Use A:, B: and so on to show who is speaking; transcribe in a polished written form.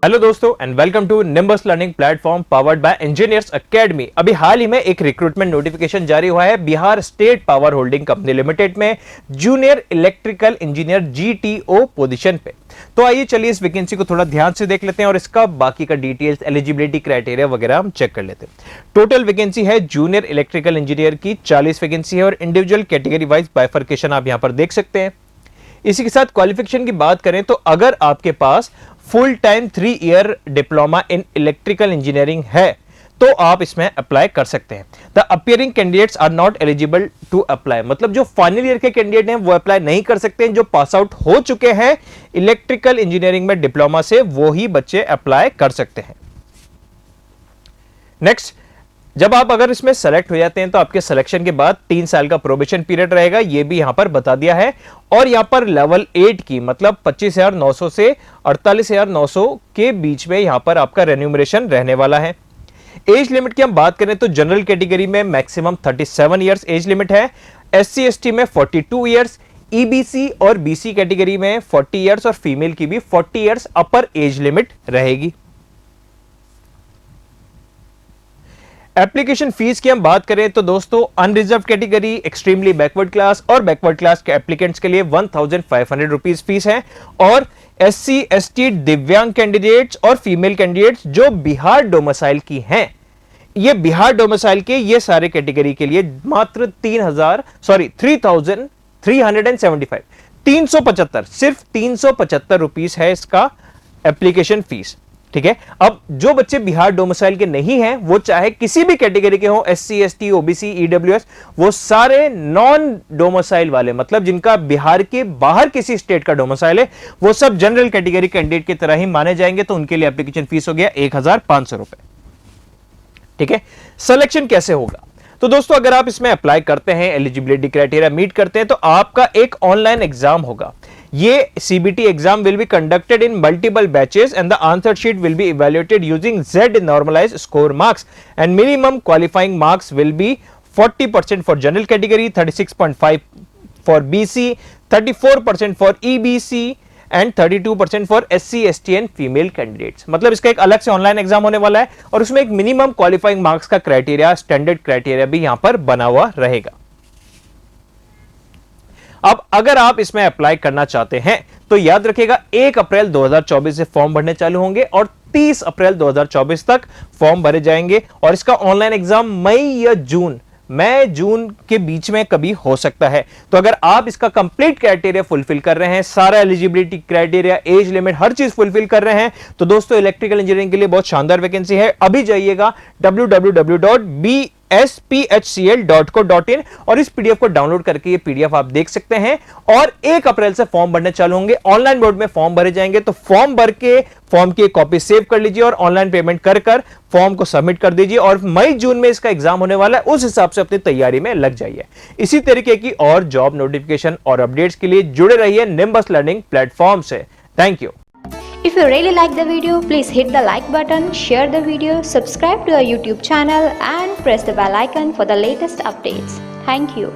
A: Hello दोस्तों and welcome to Nimbus learning platform powered by Engineers Academy. अभी हाल ही में एक रिक्रूटमेंट नोटिफिकेशन जारी हुआ है Bihar state power holding company limited में junior electrical engineer GTO position पे। तो आइए चलिए इस वैकेंसी को थोड़ा ध्यान से देख लेते हैं और इसका बाकी का डिटेल्स, एलिजिबिलिटी क्राइटेरिया वगैरह हम चेक कर लेते हैं। टोटल वैकेंसी है जूनियर इलेक्ट्रिकल इंजीनियर की 40 वैकेंसी है और इंडिविजुअल कैटेगरी वाइज बाइफर्केशन आप यहां पर देख सकते हैं। इसी के साथ क्वालिफिकेशन की बात करें तो अगर आपके पास full time 3 year diploma in electrical engineering है तो आप इसमें अप्लाई कर सकते हैं। The appearing candidates are not eligible to apply, मतलब जो फाइनल ईयर के कैंडिडेट हैं वो अप्लाई नहीं कर सकते हैं। जो पास आउट हो चुके हैं इलेक्ट्रिकल इंजीनियरिंग में डिप्लोमा से वो ही बच्चे अप्लाई कर सकते हैं। नेक्स्ट, जब आप अगर इसमें सेलेक्ट हो जाते हैं तो आपके सिलेक्शन के बाद 3 साल का प्रोबेशन पीरियड रहेगा, ये भी यहां पर बता दिया है। और यहां पर लेवल 8 की मतलब 25,900 से 48,900 के बीच में यहां पर आपका रेन्यूमरेशन रहने वाला है। एज लिमिट की हम बात करें तो जनरल कैटेगरी में मैक्सिमम 37 ईयर्स एज लिमिट है, SC ST में 42 ईयर्स, EBC और BC कैटेगरी में 40 ईयर्स और फीमेल की भी 40 ईयर्स अपर एज लिमिट रहेगी। एप्लीकेशन फीस की हम बात करें तो दोस्तों unreserved category, extremely backward class और बैकवर्ड क्लास के एप्लीकेंट्स के लिए 1500 रुपीज फीस है। और SC ST दिव्यांग कैंडिडेट्स और फीमेल कैंडिडेट्स जो बिहार डोमिसाइल की हैं, ये बिहार डोमिसाइल के ये सारे कैटेगरी के लिए मात्र 375 सिर्फ 375 रुपीज है इसका एप्लीकेशन फीस। ठीक है, अब जो बच्चे बिहार डोमिसाइल के नहीं हैं वो चाहे किसी भी कैटेगरी के हों, SC ST OBC EWS, वो सारे नॉन डोमिसाइल वाले, मतलब जिनका बिहार के बाहर किसी स्टेट का डोमिसाइल है, वो सब जनरल कैटेगरी कैंडिडेट की तरह ही माने जाएंगे। तो उनके लिए एप्लीकेशन फीस हो गया 1,500 रुपए। ठीक है, सिलेक्शन कैसे होगा? तो दोस्तों अगर आप इसमें अप्लाई करते हैं, एलिजिबिलिटी क्राइटेरिया मीट करते हैं, तो आपका एक ऑनलाइन एग्जाम होगा। ये CBT exam will be conducted in multiple batches and the answer sheet will be evaluated using Z normalized score marks and minimum qualifying marks will be 40% for general category, 36.5 for BC, 34% for EBC and 32% for SC ST and female candidates. मतलब इसका एक अलग से online exam होने वाला है और उसमें एक मिनिमम क्वालिफाइंग मार्क्स का क्राइटेरिया, स्टैंडर्ड क्राइटेरिया भी यहां पर बना हुआ रहेगा। अब अगर आप इसमें अप्लाई करना चाहते हैं तो याद रखिएगा 1 अप्रैल 2024 से फॉर्म भरने चालू होंगे और 30 अप्रैल 2024 तक फॉर्म भरे जाएंगे। और इसका ऑनलाइन एग्जाम मई या जून के बीच में कभी हो सकता है। तो अगर आप इसका कंप्लीट क्राइटेरिया फुलफिल कर रहे हैं, सारा एलिजिबिलिटी क्राइटेरिया, एज लिमिट, हर चीज फुलफिल कर रहे हैं, तो दोस्तों इलेक्ट्रिकल इंजीनियरिंग के लिए बहुत शानदार वैकेंसी है। अभी जाइएगा www.bsphcl.co.in और इस PDF को डाउनलोड करके ये PDF आप देख सकते हैं। और 1 अप्रैल से फॉर्म भरने चालू होंगे, ऑनलाइन मोड में फॉर्म भरे जाएंगे। तो फॉर्म भर के फॉर्म की कॉपी सेव कर लीजिए और ऑनलाइन पेमेंट कर फॉर्म को सबमिट कर दीजिए और मई जून में इसका एग्जाम होने वाला है, उस हिसाब से अपनी तैयारी में लग जाइए। इसी तरीके की और जॉब नोटिफिकेशन और अपडेट्स के लिए जुड़े रहिए निम्बस लर्निंग प्लेटफॉर्म से। Thank you.
B: If you really like the video, please hit the like button, share the video, subscribe to our YouTube channel and press the bell icon for the latest updates. Thank you.